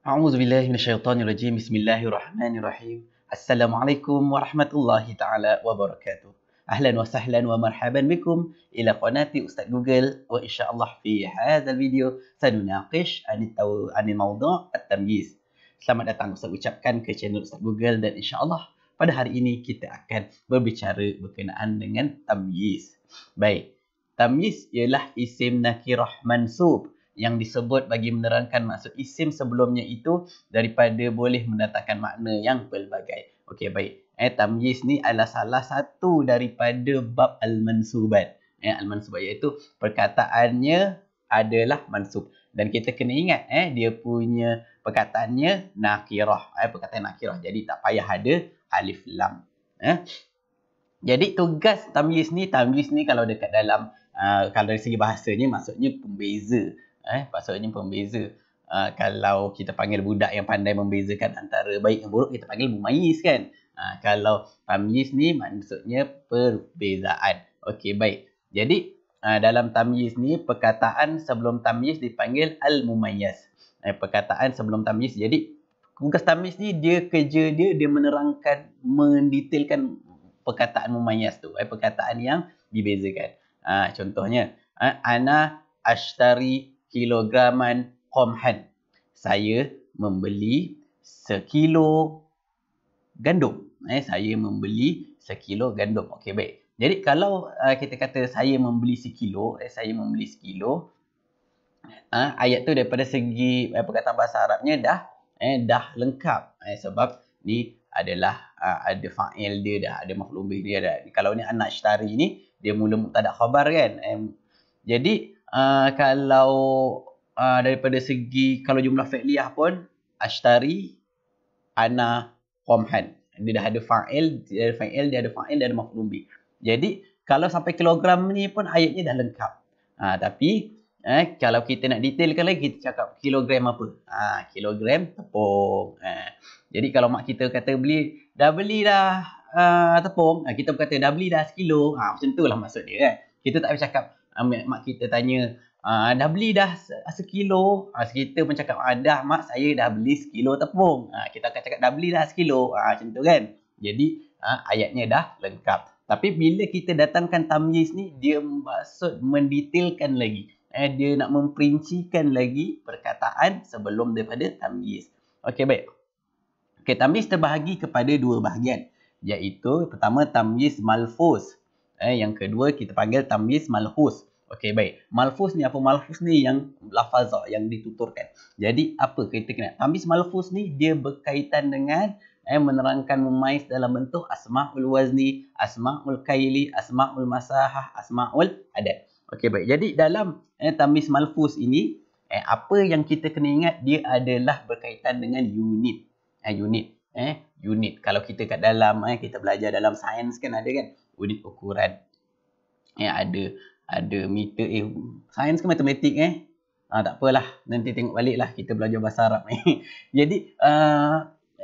A'udzubillahi minasyaitonirrajim. Bismillahirrahmanirrahim. Assalamualaikum warahmatullahi taala wabarakatuh. Ahlan wa sahlan wa marhaban bikum ila qanati Ustaz Google, wa insyaallah fi hadzal video sanunaqish anil mawdu' at-tamyiz. Selamat datang Ustaz ucapkan ke channel Ustaz Google, dan insyaallah pada hari ini kita akan berbicara berkenaan dengan tamyiz. Baik. Tamyiz ialah isim nakirah mansub yang disebut bagi menerangkan maksud isim sebelumnya itu daripada boleh mendatangkan makna yang pelbagai. Okey, baik. Tamyiz ni adalah salah satu daripada bab al-mansubat. Al-mansubat iaitu perkataannya adalah mansub. Dan kita kena ingat dia punya perkataannya nakirah. Perkataan nakirah. Jadi tak payah ada alif lam. Jadi tugas tamyiz ni kalau dekat dalam kalau dari segi bahasanya maksudnya pembeza. Maksudnya pembeza. Kalau kita panggil budak yang pandai membezakan antara baik dan buruk, kita panggil mumayyiz kan. Kalau tamyiz ni maksudnya perbezaan. Okey, baik. Jadi dalam tamyiz ni perkataan sebelum tamyiz dipanggil al-mumayyiz. Perkataan sebelum tamyiz. Jadi tugas tamyiz ni kerja dia menerangkan, mendetailkan perkataan mumayyiz tu. Perkataan yang dibezakan. Contohnya ana ashtari kilograman qamhan. Saya membeli sekilo gandum. Saya membeli sekilo gandum. Okey, baik. Jadi kalau kita kata saya membeli sekilo, ayat tu daripada segi perkataan bahasa Arabnya dah lengkap. Sebab ni adalah ada fa'il dia dah, ada maf'ul bih dia dah. Kalau ni ana ashtari ni dia mula mubtada khabar kan. Jadi kalau daripada segi kalau jumlah fi'liyah pun ashtari ana qamhan. Dia dah ada fa'il, dia ada maf'ul bih. Jadi kalau sampai kilogram ni pun ayatnya dah lengkap. Tapi kalau kita nak detailkan lagi, kita cakap kilogram apa? Kilogram tepung. Jadi kalau mak kita kata dah beli tepung, kita berkata dah beli dah sekilo. Macam tu lah maksud dia kan. Kita tak boleh cakap mak kita tanya dah beli dah sekilo. Kita pun cakap dah mak, saya dah beli sekilo tepung. Kita akan cakap dah beli dah sekilo. Macam tu kan. Jadi ayatnya dah lengkap. Tapi bila kita datangkan tamyiz ni, dia maksud mendetailkan lagi. Dia nak memperincikan lagi perkataan sebelum daripada tamyiz. Okey, baik. Okey, tamyiz terbahagi kepada dua bahagian. Iaitu pertama tamyiz malfuz. Yang kedua kita panggil tamyiz malhuz. Okey, baik. Malfuz ni apa? Malfuz ni yang lafazah, yang dituturkan. Jadi apa kita kena? Tamyiz malfuz ni dia berkaitan dengan menerangkan mumayyiz dalam bentuk asma'ul wazni, asma'ul kaili, asma'ul masahah, asma'ul adad. Okey, baik. Jadi dalam tamyiz malfuz ini apa yang kita kena ingat, dia adalah berkaitan dengan unit. Unit. Kalau kita kat dalam kita belajar dalam sains kan, ada kan unit ukuran. Ada meter. Sains ke matematik tak apalah, nanti tengok balik lah, kita belajar bahasa Arab Jadi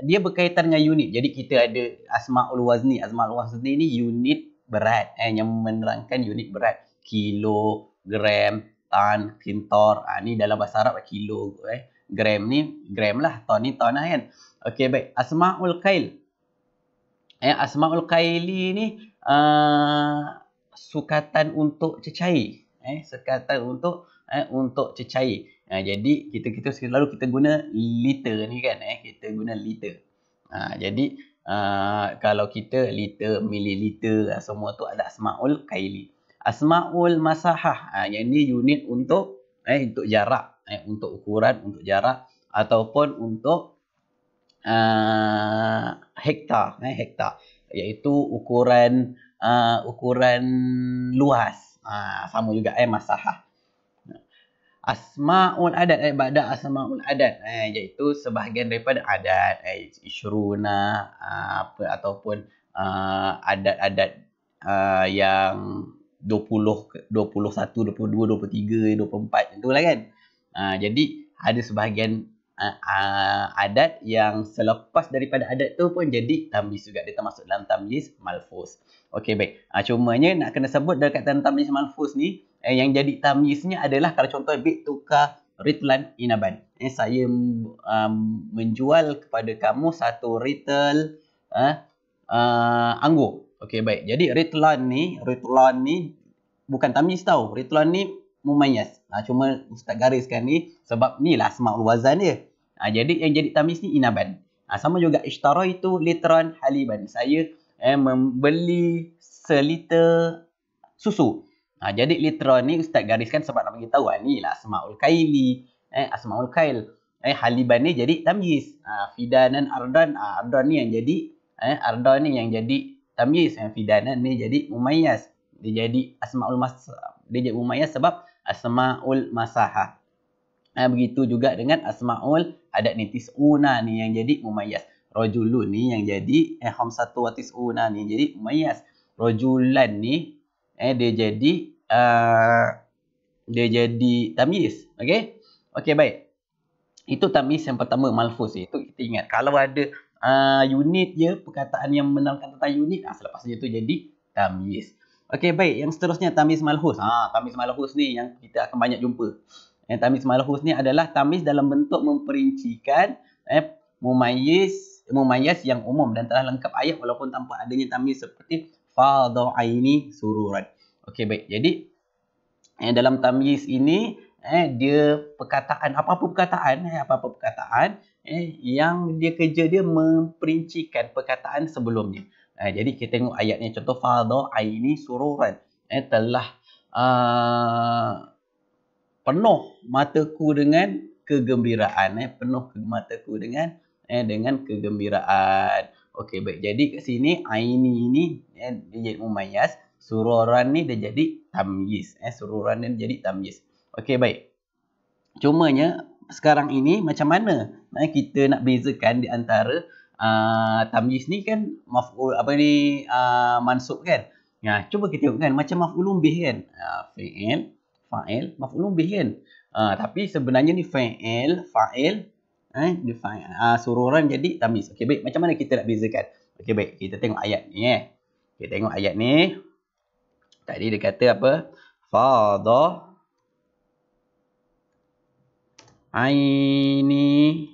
dia berkaitan dengan unit. Jadi kita ada asma'ul wazni. Asma'ul wazni ni unit berat, yang menerangkan unit berat. Kilo, gram, tan, kintor. Ni dalam bahasa Arab kilo. Gram ni gram lah, ton ni ton lah kan. Okey, baik. Asma'ul kail. Asma'ul kaili ni sukatan untuk cecair. Sukatan untuk cecair. Jadi kita selalu kita guna liter ni kan. Kita guna liter. Jadi kalau kita liter, mililiter, semua tu ada asma'ul kaili. Asma'ul masahah. Yang ni unit untuk jarak. Untuk ukuran, untuk jarak. Ataupun untuk hektar. Hektar. Iaitu ukuran luas. Sama juga masahah. Asma'ul adat, ba'da asma'ul adat, iaitu sebahagian daripada adat, isyruna, ataupun adat-adat yang 20, 21, 22, 23, 24, itulah kan. Jadi ada sebahagian adat yang selepas daripada adat tu pun jadi tamyiz juga. Dia termasuk dalam tamyiz malfuz. Okey, baik. Cumanya nak kena sebut dekat dalam tamyiz malfuz ni, yang jadi tamyiznya adalah kalau contoh bit tukar ritlan inaban. Saya menjual kepada kamu satu ritel anggur. Okey, baik. Jadi ritlan ni bukan tamyiz tau. Ritlan ni mumayyiz. Cuma Ustaz gariskan ni sebab ni lah asmaul wazan dia. Jadi yang jadi tamyiz ni inaban. Sama juga ishtara itu litran haliban. Saya membeli seliter susu. Jadi litran ni Ustaz gariskan sebab nak bagi tahu ni lah asmaul kaili. Asmaul kail. Haliban ni jadi tamyiz. Fidanan ardan. Ardan ni yang jadi ardan ni yang jadi tamyiz. Fidanan ni jadi mumayyiz. Dia jadi dia jadi mumayyiz sebab asmaul masahah. Begitu juga dengan asmaul adat ni tis'una ni yang jadi mumayyiz. Rajulun ni yang jadi khamsatu wa tis'una ni jadi mumayyiz. Rajulan ni dia jadi tamyiz. Okey? Okey, baik. Itu tamyiz yang pertama, malfuz. Itu kita ingat. Kalau ada unit je, perkataan yang menerangkan tentang unit, selepasnya itu jadi tamyiz. Okey, baik. Yang seterusnya tamyiz malhuz. Tamyiz malhuz ni yang kita akan banyak jumpa. Tamyiz malhuz ni adalah tamyiz dalam bentuk memperincikan mumayyiz yang umum dan telah lengkap ayat walaupun tanpa adanya tamyiz seperti fadha aini sururan. Okey, baik. Jadi dalam tamyiz ini dia perkataan apa-apa perkataan yang dia kerja dia memperincikan perkataan sebelumnya. Jadi kita tengok ayatnya, contoh fadha aini sururan. Telah penuh mataku dengan kegembiraan. Penuh mataku dengan kegembiraan. Okey, baik. Jadi kat sini aini ini dia jadi mumayyiz, sururan ni dia jadi tamyiz. Sururan ni jadi tamyiz. Okey, baik. Cumanya sekarang ini macam mana kita nak bezakan di antara tamyiz ni kan maf'ul mansub kan. Cuba kita tengok kan macam maf'ulun bih kan. Fa'il, maf'ulun bih kan. Tapi sebenarnya ni fa'il sururan jadi tamyiz. Okey, baik. Macam mana kita nak bezakan? Okey, baik. Kita tengok ayat ni. Kita tengok ayat ni. Tadi dia kata apa? Fadha aini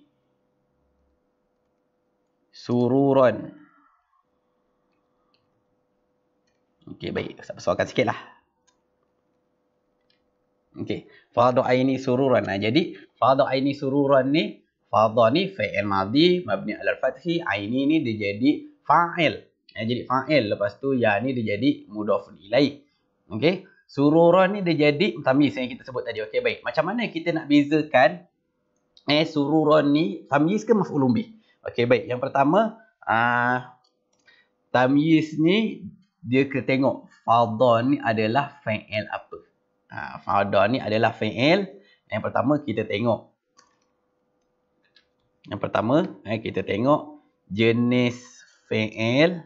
sururan. Okey, baik. Persoalkan sikit lah. Okey. Fadha aini sururan. Jadi, fadha aini sururan ni, fadha ni fa'il madhi mabni alal fathi, aini ni dia jadi fa'il. Jadi fa'il. Lepas tu ya ni dia jadi mudhafun ilaih. Okey. Sururan ni dia jadi tamyiz yang kita sebut tadi. Okey, baik. Macam mana kita nak bezakan sururan ni tamyiz ke maf'ulun bih? Okey, baik. Yang pertama, tamyiz ni dia kena tengok fadha ni adalah fa'il apa. Fadha ni adalah fa'il. Yang pertama kita tengok. Yang pertama kita tengok jenis fa'il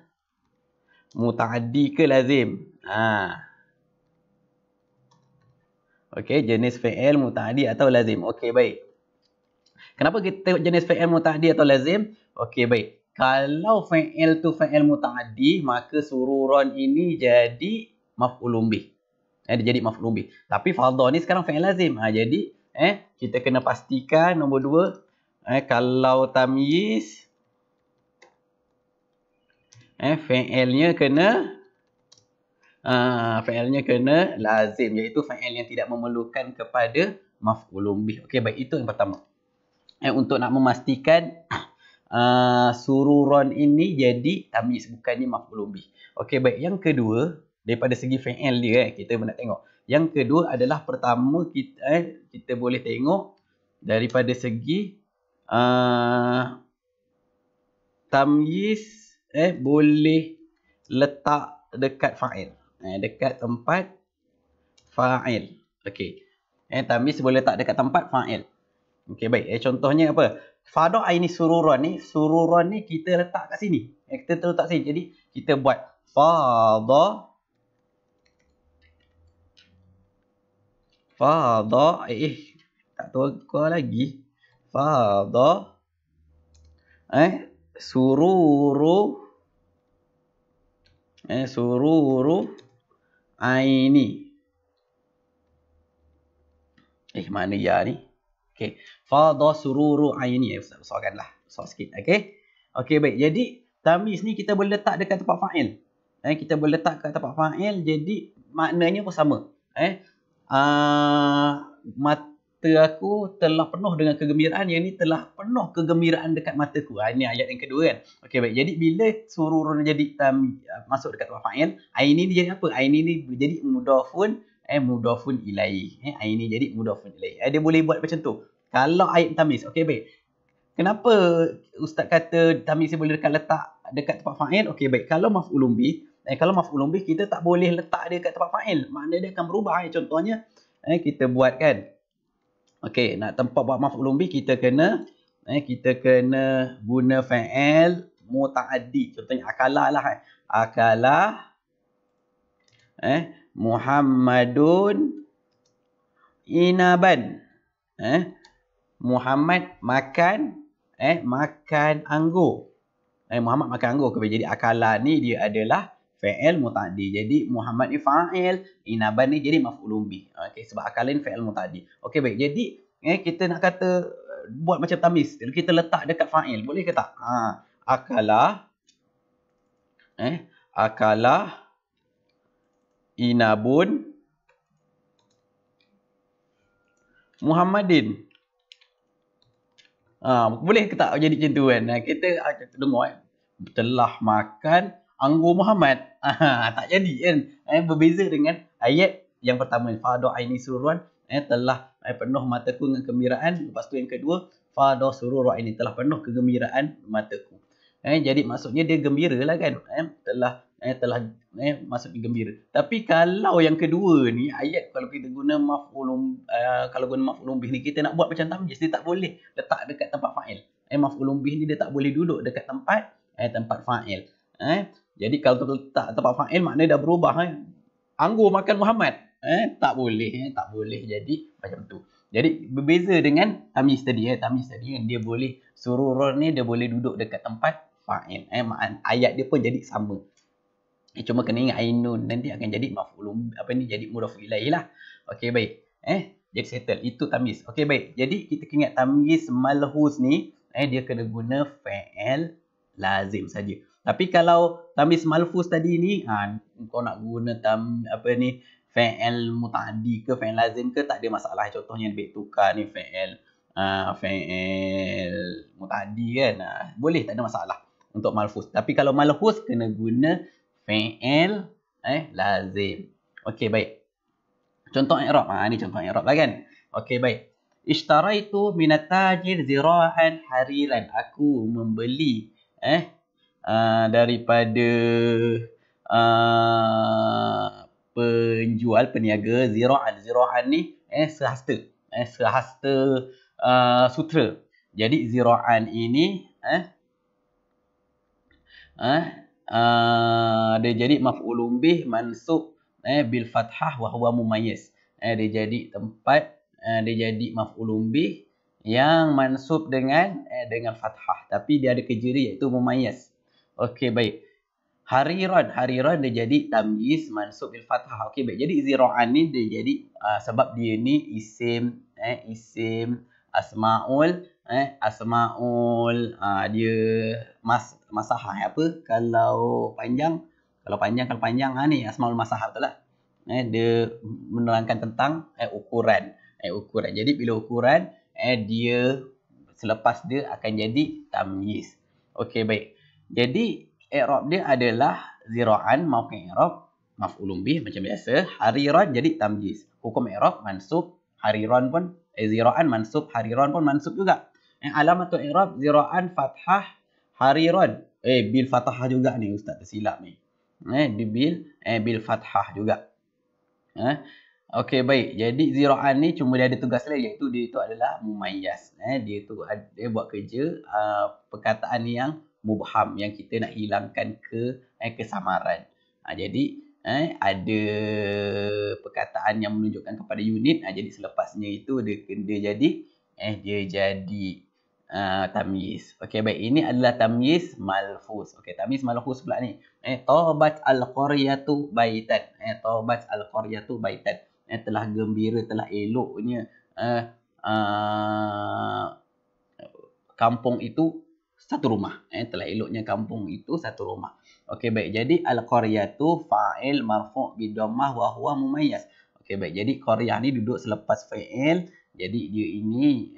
muta'addi ke lazim. Okey, jenis fa'il muta'addi atau lazim. Okey, baik. Kenapa kita tengok jenis fa'il muta'addi atau lazim? Okey, baik. Kalau fa'il tu fa'il muta'addi, maka sururan ini jadi maf'ulun bih. Dia jadi maf'ulun bih. Tapi fadha ni sekarang fa'il lazim. Jadi kita kena pastikan nombor 2, kalau tamyiz fa'ilnya kena lazim, iaitu fa'il yang tidak memerlukan kepada maf'ulun bih. Okey, baik. Itu yang pertama. Untuk nak memastikan sururan ini jadi tamyiz, bukannya maf'ulun bih. Okey, baik. Yang kedua, daripada segi fa'il dia kita nak tengok. Yang kedua adalah pertama kita boleh tengok daripada segi tamyiz boleh letak dekat fa'il. Dekat tempat fa'il. Okey. Tamyiz boleh letak dekat tempat fa'il. Okey, baik. Contohnya apa? Fadha aini sururan ni kita letak kat sini. Kita letak sini. Jadi kita buat fadha tak tahu lagi. Fadha sururu aini. Mana ya ni? Okey. Fadha sururu aini. Besarkanlah. Besar sikit. Okey. Okey, baik. Jadi tamyiz ni kita boleh letak dekat tempat fa'il. Kita boleh letak kat tempat fa'il, jadi maknanya pun sama. Mata aku telah penuh dengan kegembiraan. Yang ni telah penuh kegembiraan dekat mataku. Ini ayat yang kedua kan. Okey, baik. Jadi bila sururun jadi masuk dekat tempat fa'il, aini ni jadi apa? Aini ni jadi mudhafun mudhafun ilaih. Aini jadi mudhafun ilaih. Dia boleh buat macam tu. Kalau ayat tamyiz. Okey, baik. Kenapa ustaz kata tamyiz boleh letak dekat tempat fa'il? Okey, baik. Kalau maf'ulun bih, kalau maf'ulun bih kita tak boleh letak dia kat tempat fa'il. Makna dia akan berubah. Contohnya kita buat kan. Okey, nak tempat buat maf'ulun bih kita kena guna fa'il muta'addi. Contohnya akalah lah. Akalah Muhammadun inaban. Muhammad makan makan anggur. Muhammad makan anggur. Jadi akalah ni dia adalah fa'il muta'addi. Jadi Muhammad ni fa'il, inaban ni jadi maf'ulun bih. Okey, sebab akalah ni fa'il muta'addi. Okey, baik. Jadi kita nak kata buat macam tamyiz. Kita letak dekat fa'il. Boleh ke tak? Akalah akalah inabun Muhammadin. Boleh ke tak jadi macam tu kan? Kita dengar telah makan anggur Muhammad. Tak jadi kan? Berbeza dengan ayat yang pertama. Fadha aini sururan. Telah penuh mataku dengan kegembiraan. Lepas tu yang kedua. Fadha sururu aini. Telah penuh kegembiraan mataku. Jadi maksudnya dia gembira lah kan? Telah maksudnya gembira. Tapi kalau yang kedua ni ayat kalau kita guna maf'ulun kalau guna maf'ulun bih ni kita nak buat macam tamyiz, dia tak boleh letak dekat tempat fa'il. Maf'ulun bih ni dia tak boleh duduk dekat tempat fa'il. Jadi kalau letak tempat fa'il maknanya dah berubah. Anggur makan Muhammad. Tak boleh jadi macam tu. Jadi berbeza dengan tamyiz tadi. Tamyiz tadi dia boleh sururun ni dia boleh duduk dekat tempat fa'il. Ayat dia pun jadi sama. Cuma kena ingat ainun nanti akan jadi maf'ulun jadi mudhaf ilaih lah. Okey, baik. Jadi settle. Itu tamyiz. Okey, baik. Jadi kita ingat tamyiz malhus ni dia kena guna fa'il lazim saja. Tapi kalau tamyiz malfuz tadi ni kau nak guna fa'il muta'addi ke fa'il lazim ke tak ada masalah. Contohnya baik tukar ni fa'il muta'addi kan. Boleh, tak ada masalah untuk malfuz. Tapi kalau malfuz kena guna fa'il lazim. Okey, baik. Contoh i'rab. Ni contoh i'rab lah kan. Okey, baik. Ishtaraitu minat tajir zira'an hariran. Aku membeli daripada penjual, peniaga zira'an. Zira'an ni sehasta. Sehasta sutra. Jadi zira'an ini dia jadi maf'ulun bih mansub bil fathah wa huwa mumayyiz. Dia jadi dia jadi maf'ulun bih yang mansub dengan fathah tapi dia ada kerja dia iaitu mumayyiz. Okey, baik. Hariran dia jadi tamyiz mansub bil fathah. Okey, baik. Jadi zira'an ni dia jadi sebab dia ni isim asmaul dia masahah kalau panjang ni asmaul masahah betul lah. Dia menerangkan tentang ukuran. Jadi bila ukuran dia selepas dia akan jadi tamyiz. Okey, baik. Jadi i'rab dia adalah zira'an maupun i'rab maf'ulun bih macam biasa. Hariran jadi tamyiz. Hukum i'rab mansub hariran pun zira'an mansub hariran pun mansub juga. Alamatul i'rab zira'an fathah hariran. Bil fathah juga ni ustaz tersilap ni. Bil fathah juga. Okey, baik. Jadi zira'an ni cuma dia ada tugas lain iaitu dia itu adalah mumayyiz. Dia buat kerja perkataan yang mubham yang kita nak hilangkan kesamaran. Jadi ada perkataan yang menunjukkan kepada unit. Jadi selepasnya itu dia jadi tamyiz. Okey, baik. Ini adalah tamyiz malfuz. Okey, tamyiz malfuz pula ni. Tabat al-qaryatu baitan. Tabat al-qaryatu baitan. Telah gembira, telah eloknya kampung itu satu rumah. Telah eloknya kampung itu satu rumah. Okey, baik. Jadi al-qaryatu fa'il marfu' bi dhammah wa huwa mumayyiz. Okey, baik. Jadi qaryah ni duduk selepas fa'il. Jadi dia ini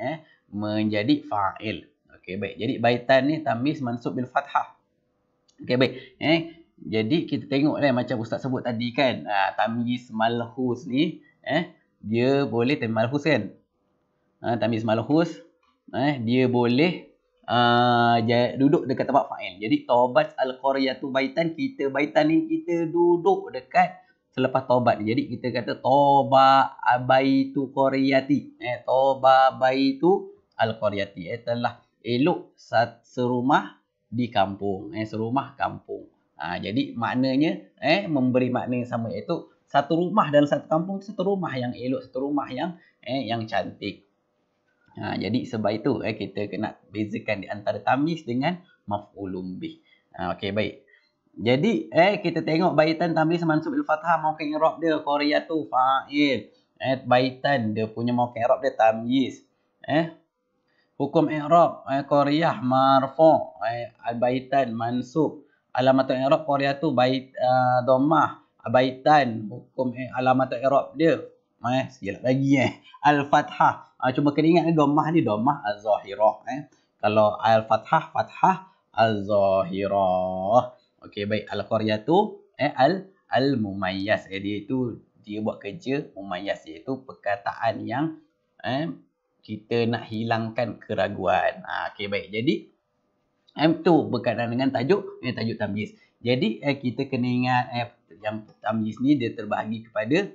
menjadi fa'il. Okey, baik. Jadi baitan ni tamyiz mansub bil fathah. Okey, baik. Jadi kita tengoklah macam ustaz sebut tadi kan. Tamyiz malhus ni dia boleh tamyiz malhus kan? Tamyiz malhus dia boleh duduk dekat tempat fa'il. Jadi taubat al-qaryatu baitan, baitan ni kita duduk dekat selepas taubat. Jadi kita kata toba baitu qaryati. Toba baitu al-qaryati. Telah elok serumah di kampung. Serumah kampung. Jadi maknanya memberi makna yang sama, iaitu satu rumah dalam satu kampung, satu rumah yang elok, satu rumah yang cantik. Jadi sebab itu kita kena bezakan di antara tamyiz dengan maf'ulun bih. Okey, baik. Jadi kita tengok baitan tamyiz mansub bil fathah, mauqi' i'rab dia qaryatu fa'il. Baitan dia punya mauqi' i'rab dia tamyiz. Hukum i'rab qaryah marfu', baitan mansub. Alamat i'rab qaryatu bait dhammah. Baitan hukum alamat i'rab dia sekejap lagi al-fathah. Cuma kena ingat dhammah ni dhammah az-zahirah. Kalau al-fathah, fathah az-zahirah. Okey, baik. Al-qaryatu al-mumayyiz. Dia itu dia buat kerja mumayyiz, iaitu perkataan yang kita nak hilangkan keraguan. Okey, baik. Jadi itu berkaitan dengan tajuk tamyiz. Jadi kita kena ingat yang tamyiz ni dia terbahagi kepada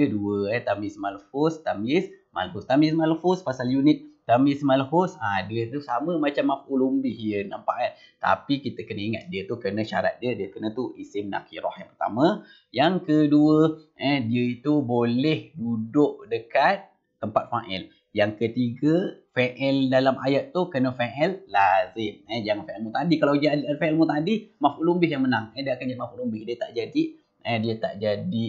dua, tamyiz malfuz, tamyiz malhus. Tamyiz malfuz pasal unit tamyiz malhus dia tu sama macam maf'ulun bih ya, nampak kan? Tapi kita kena ingat dia tu kena syarat dia kena tu isim nakirah yang pertama. Yang kedua dia itu boleh duduk dekat tempat fa'il. Yang ketiga, fa'il dalam ayat tu kena fa'il lazim. Jangan fa'il muta'addi. Kalau dia fa'il muta'addi, maf'ulun bih yang menang. Dia akan jadi maf'ulun bih. Dia tak jadi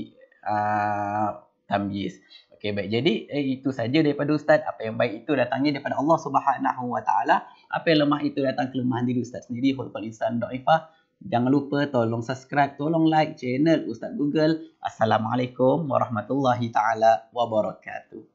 tamyiz. Okey, baik. Jadi itu saja daripada ustaz. Apa yang baik itu datangnya daripada Allah Subhanahu Wa Taala. Apa yang lemah itu datang kelemahan diri ustaz sendiri. Khulqul insan dhaifah. Jangan lupa tolong subscribe, tolong like channel Ustaz Google. Assalamualaikum warahmatullahi taala wabarakatuh.